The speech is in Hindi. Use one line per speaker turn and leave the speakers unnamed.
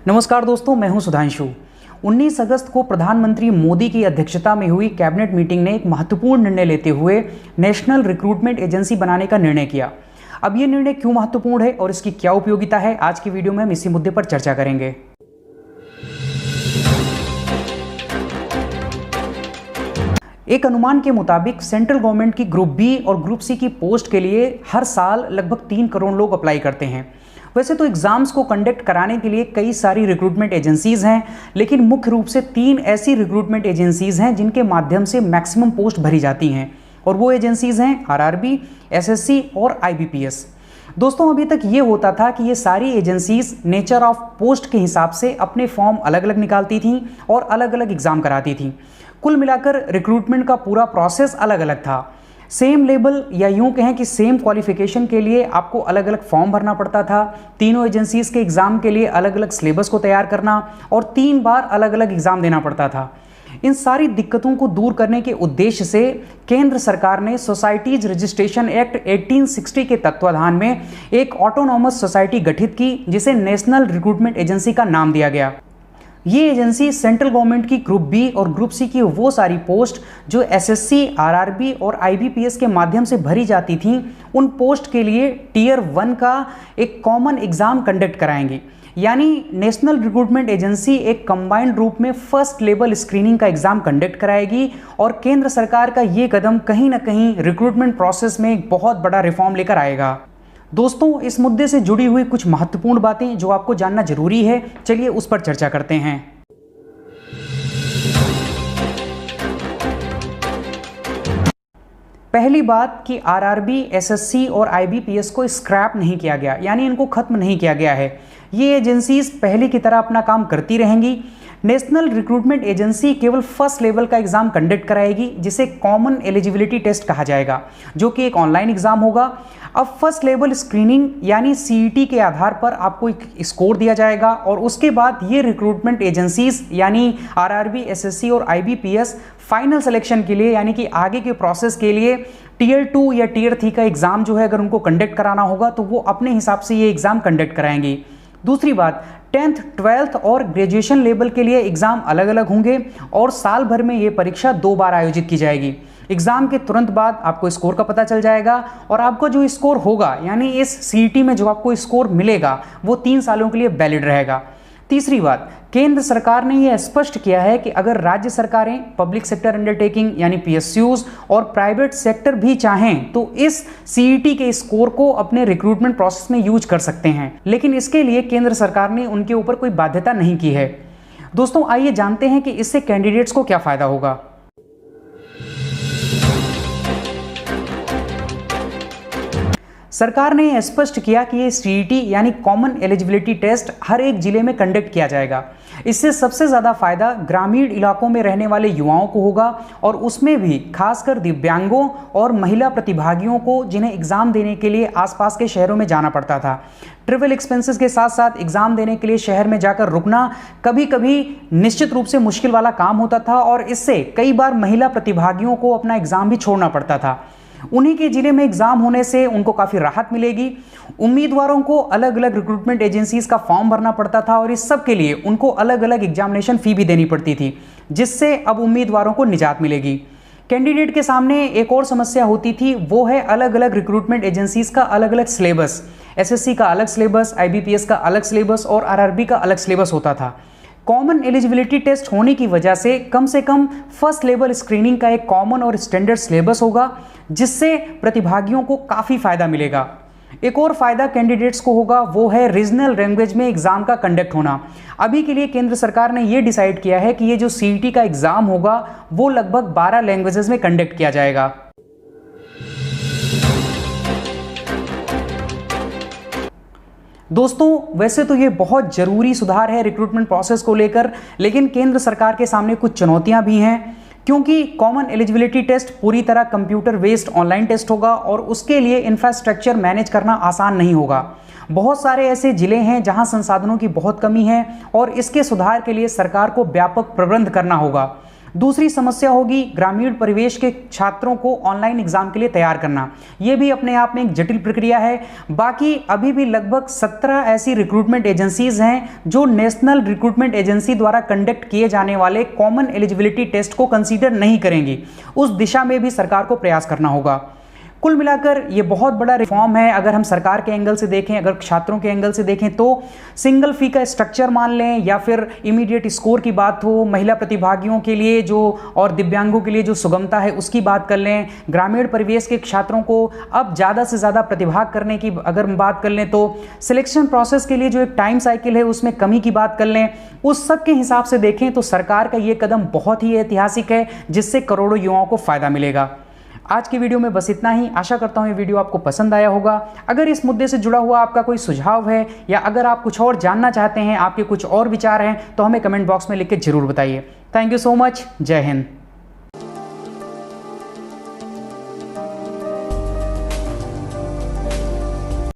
नमस्कार दोस्तों, मैं हूं सुधांशु। 19 अगस्त को प्रधानमंत्री मोदी की अध्यक्षता में हुई कैबिनेट मीटिंग ने एक महत्वपूर्ण निर्णय लेते हुए नेशनल रिक्रूटमेंट एजेंसी बनाने का निर्णय किया। अब ये निर्णय क्यों महत्वपूर्ण है और इसकी क्या उपयोगिता है, आज की वीडियो में हम इसी मुद्दे पर चर्चा करेंगे। एक अनुमान के मुताबिक सेंट्रल गवर्नमेंट की ग्रुप बी और ग्रुप सी की पोस्ट के लिए हर साल लगभग 3 करोड़ लोग अप्लाई करते हैं। वैसे तो एग्जाम्स को कंडक्ट कराने के लिए कई सारी रिक्रूटमेंट एजेंसीज हैं, लेकिन मुख्य रूप से 3 ऐसी रिक्रूटमेंट एजेंसीज हैं जिनके माध्यम से मैक्सिमम पोस्ट भरी जाती हैं, और वो एजेंसीज हैं आरआरबी, एसएससी और आईबीपीएस। दोस्तों, अभी तक ये होता था कि ये सारी एजेंसीज नेचर ऑफ पोस्ट के हिसाब से अपने फॉर्म अलग अलग निकालती थीं और अलग अलग एग्जाम कराती थीं। कुल मिलाकर रिक्रूटमेंट का पूरा प्रोसेस अलग अलग था। सेम लेवल या यूं कहें कि सेम क्वालिफिकेशन के लिए आपको अलग अलग फॉर्म भरना पड़ता था। तीनों एजेंसीज के एग्जाम के लिए अलग अलग सिलेबस को तैयार करना और 3 बार अलग अलग एग्जाम देना पड़ता था। इन सारी दिक्कतों को दूर करने के उद्देश्य से केंद्र सरकार ने सोसाइटीज रजिस्ट्रेशन एक्ट 1860 के तत्वाधान में एक ऑटोनॉमस सोसाइटी गठित की, जिसे नेशनल रिक्रूटमेंट एजेंसी का नाम दिया गया। ये एजेंसी सेंट्रल गवर्नमेंट की ग्रुप बी और ग्रुप सी की वो सारी पोस्ट जो एसएससी, आरआरबी और आईबीपीएस के माध्यम से भरी जाती थीं, उन पोस्ट के लिए टियर 1 का एक कॉमन एग्जाम कंडक्ट कराएंगी। यानी नेशनल रिक्रूटमेंट एजेंसी एक कंबाइंड रूप में फर्स्ट लेवल स्क्रीनिंग का एग्जाम कंडक्ट कराएगी, और केंद्र सरकार का ये कदम कहीं ना कहीं रिक्रूटमेंट प्रोसेस में एक बहुत बड़ा रिफॉर्म लेकर आएगा। दोस्तों, इस मुद्दे से जुड़ी हुई कुछ महत्वपूर्ण बातें जो आपको जानना जरूरी है, चलिए उस पर चर्चा करते हैं। पहली बात कि आरआरबी, एसएससी और आईबीपीएस को स्क्रैप नहीं किया गया, यानी इनको खत्म नहीं किया गया है। ये एजेंसीज पहले की तरह अपना काम करती रहेंगी। नेशनल रिक्रूटमेंट एजेंसी केवल फर्स्ट लेवल का एग्जाम कंडक्ट कराएगी, जिसे कॉमन एलिजिबिलिटी टेस्ट कहा जाएगा, जो कि एक ऑनलाइन एग्जाम होगा। अब फर्स्ट लेवल स्क्रीनिंग यानी सीईटी के आधार पर आपको एक स्कोर दिया जाएगा, और उसके बाद ये रिक्रूटमेंट एजेंसीज यानी आरआरबी, एसएससी और आईबीपीएस फाइनल सिलेक्शन के लिए, यानी कि आगे के प्रोसेस के लिए टियर 2 या टियर 3 का एग्जाम जो है, अगर उनको कंडक्ट कराना होगा तो वो अपने हिसाब से ये एग्जाम कंडक्ट कराएंगे। दूसरी बात, 10th, 12th और ग्रेजुएशन लेवल के लिए एग्जाम अलग अलग होंगे, और साल भर में ये परीक्षा 2 बार आयोजित की जाएगी। एग्जाम के तुरंत बाद आपको स्कोर का पता चल जाएगा, और आपका जो स्कोर होगा, यानी इस सीईटी में जो आपको स्कोर मिलेगा, वो 3 सालों के लिए वैलिड रहेगा। तीसरी बात, केंद्र सरकार ने यह स्पष्ट किया है कि अगर राज्य सरकारें, पब्लिक सेक्टर अंडरटेकिंग यानी पीएसयूज और प्राइवेट सेक्टर भी चाहें तो इस सीईटी के स्कोर को अपने रिक्रूटमेंट प्रोसेस में यूज कर सकते हैं, लेकिन इसके लिए केंद्र सरकार ने उनके ऊपर कोई बाध्यता नहीं की है। दोस्तों, आइए जानते हैं कि इससे कैंडिडेट्स को क्या फायदा होगा। सरकार ने स्पष्ट किया कि ये सीईटी यानी कॉमन एलिजिबिलिटी टेस्ट हर एक जिले में कंडक्ट किया जाएगा। इससे सबसे ज़्यादा फायदा ग्रामीण इलाकों में रहने वाले युवाओं को होगा, और उसमें भी खासकर दिव्यांगों और महिला प्रतिभागियों को, जिन्हें एग्जाम देने के लिए आसपास के शहरों में जाना पड़ता था। ट्रेवल एक्सपेंसेस के साथ साथ एग्जाम देने के लिए शहर में जाकर रुकना कभी कभी निश्चित रूप से मुश्किल वाला काम होता था, और इससे कई बार महिला प्रतिभागियों को अपना एग्जाम भी छोड़ना पड़ता था। उन्हीं के जिले में एग्जाम होने से उनको काफ़ी राहत मिलेगी। उम्मीदवारों को अलग अलग रिक्रूटमेंट एजेंसीज का फॉर्म भरना पड़ता था, और इस सब के लिए उनको अलग अलग एग्जामिनेशन फ़ी भी देनी पड़ती थी, जिससे अब उम्मीदवारों को निजात मिलेगी। कैंडिडेट के सामने एक और समस्या होती थी, वो है अलग अलग रिक्रूटमेंट एजेंसीज का अलग अलग सिलेबस। एसएससी का अलग सिलेबस, आईबीपीएस का अलग सिलेबस और आरआरबी का अलग सिलेबस होता था। कॉमन एलिजिबिलिटी टेस्ट होने की वजह से कम फर्स्ट लेवल स्क्रीनिंग का एक कॉमन और स्टैंडर्ड सिलेबस होगा, जिससे प्रतिभागियों को काफ़ी फायदा मिलेगा। एक और फायदा कैंडिडेट्स को होगा, वो है रीजनल लैंग्वेज में एग्जाम का कंडक्ट होना। अभी के लिए केंद्र सरकार ने ये डिसाइड किया है कि ये जो सीईटी का एग्जाम होगा, वो लगभग 12 लैंग्वेजेस में कंडक्ट किया जाएगा। दोस्तों, वैसे तो ये बहुत ज़रूरी सुधार है रिक्रूटमेंट प्रोसेस को लेकर, लेकिन केंद्र सरकार के सामने कुछ चुनौतियां भी हैं, क्योंकि कॉमन एलिजिबिलिटी टेस्ट पूरी तरह कंप्यूटर बेस्ड ऑनलाइन टेस्ट होगा, और उसके लिए इंफ्रास्ट्रक्चर मैनेज करना आसान नहीं होगा। बहुत सारे ऐसे जिले हैं जहां संसाधनों की बहुत कमी है, और इसके सुधार के लिए सरकार को व्यापक प्रबंध करना होगा। दूसरी समस्या होगी ग्रामीण परिवेश के छात्रों को ऑनलाइन एग्जाम के लिए तैयार करना। यह भी अपने आप में एक जटिल प्रक्रिया है। बाकी अभी भी लगभग 17 ऐसी रिक्रूटमेंट एजेंसीज हैं जो नेशनल रिक्रूटमेंट एजेंसी द्वारा कंडक्ट किए जाने वाले कॉमन एलिजिबिलिटी टेस्ट को कंसीडर नहीं करेंगी। उस दिशा में भी सरकार को प्रयास करना होगा। कुल मिलाकर ये बहुत बड़ा रिफॉर्म है। अगर हम सरकार के एंगल से देखें, अगर छात्रों के एंगल से देखें तो सिंगल फी का स्ट्रक्चर मान लें या फिर इमीडिएट स्कोर की बात हो, महिला प्रतिभागियों के लिए जो और दिव्यांगों के लिए जो सुगमता है उसकी बात कर लें, ग्रामीण परिवेश के छात्रों को अब ज़्यादा से ज़्यादा प्रतिभाग करने की अगर हम बात कर लें तो सिलेक्शन प्रोसेस के लिए जो एक टाइम साइकिल है उसमें कमी की बात कर लें, उस सब के हिसाब से देखें तो सरकार का ये कदम बहुत ही ऐतिहासिक है जिससे करोड़ों युवाओं को फ़ायदा मिलेगा। आज की वीडियो में बस इतना ही। आशा करता हूँ ये वीडियो आपको पसंद आया होगा। अगर इस मुद्दे से जुड़ा हुआ आपका कोई सुझाव है या अगर आप कुछ और जानना चाहते हैं, आपके कुछ और विचार हैं तो हमें कमेंट बॉक्स में लिख के जरूर बताइए। Thank you so much. जय हिंद।